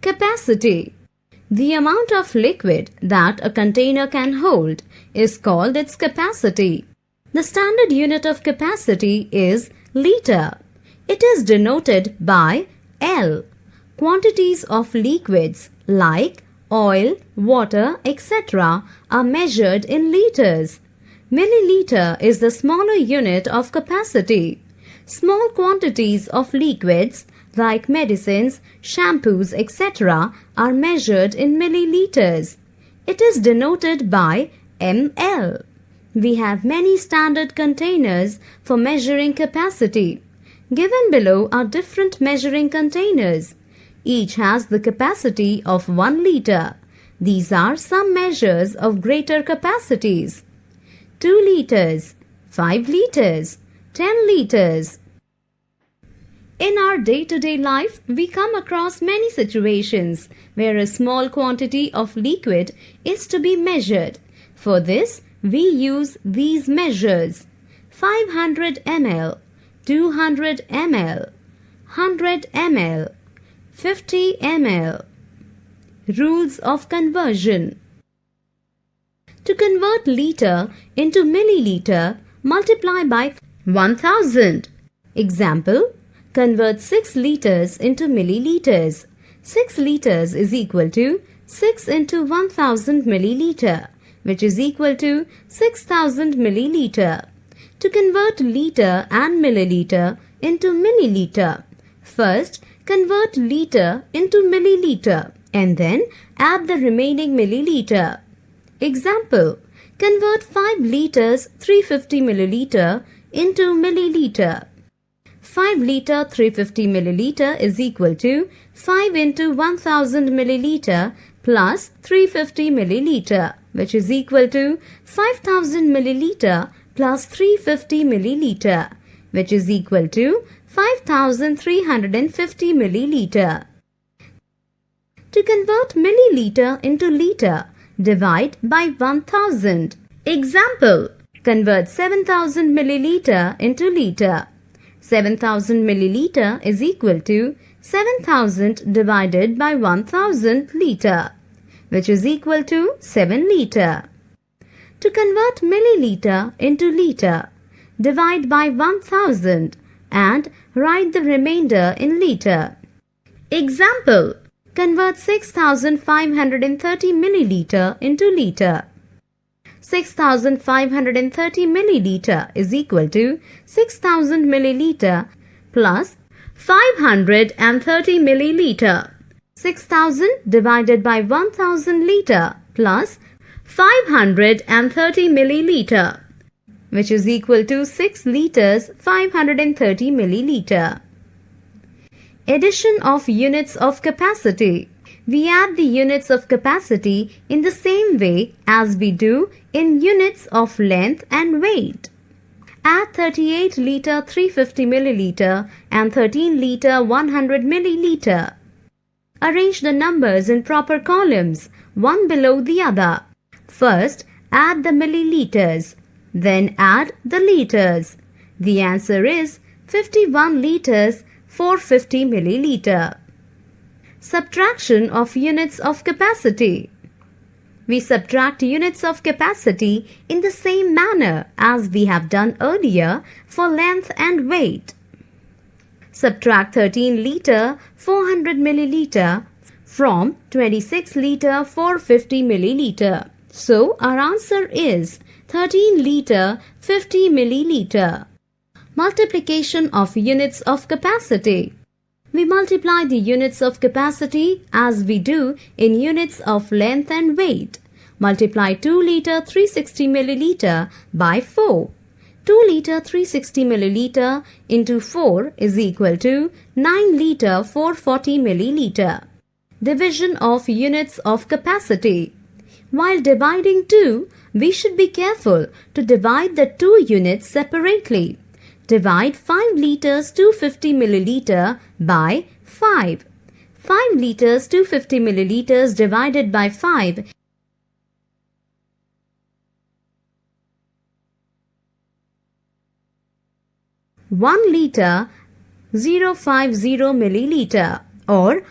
Capacity. The amount of liquid that a container can hold is called its capacity. The standard unit of capacity is liter. It is denoted by L. Quantities of liquids like oil, water, etc. are measured in liters. Milliliter is the smaller unit of capacity. Small quantities of liquids like medicines, shampoos, etc. are measured in milliliters. It is denoted by ml. We have many standard containers for measuring capacity. Given below are different measuring containers. Each has the capacity of 1 liter. These are some measures of greater capacities. 2 liters, 5 liters, 10 liters. In our day-to-day life, we come across many situations where a small quantity of liquid is to be measured. For this, we use these measures: 500 ml, 200 ml, 100 ml, 50 ml. Rules of conversion. To convert liter into milliliter, multiply by 1000. Example: convert 6 liters into milliliters. 6 liters is equal to 6 into 1000 milliliter, which is equal to 6000 milliliter. To convert liter and milliliter into milliliter, first convert liter into milliliter and then add the remaining milliliter. Example: convert 5 liters 350 milliliter into milliliter. 5 liter 350 milliliter is equal to 5 into 1000 milliliter plus 350 milliliter, which is equal to 5000 milliliter plus 350 milliliter, which is equal to 5350 milliliter. To convert milliliter into liter, divide by 1000. Example: convert 7000 milliliter into liter. 7000 milliliter is equal to 7000 divided by 1000 liter, which is equal to 7 liter. To convert milliliter into liter, divide by 1000 and write the remainder in liter. Example: convert 6530 milliliter into liter. 6530 milliliter is equal to 6000 milliliter plus 530 milliliter. 6000 divided by 1000 liter plus 530 milliliter, which is equal to 6 liters 530 milliliter. Addition of units of capacity. We add the units of capacity in the same way as we do in units of length and weight. Add 38 liter 350 milliliter and 13 liter 100 milliliter. Arrange the numbers in proper columns, one below the other. First, add the milliliters, then add the liters. The answer is 51 liters 450 milliliter. Subtraction of units of capacity. We subtract units of capacity in the same manner as we have done earlier for length and weight. Subtract 13 liter 400 milliliter from 26 liter 450 milliliter. So our answer is 13 liter 50 milliliter. Multiplication of units of capacity. We multiply the units of capacity as we do in units of length and weight. Multiply 2 liter 360 milliliter by 4. 2 liter 360 milliliter into 4 is equal to 9 liter 440 milliliter. Division of units of capacity. While dividing 2, we should be careful to divide the 2 units separately. Divide 5 liters 250 milliliter by 5. 5 liters 250 milliliters divided by 5 1 liter 050 milliliter or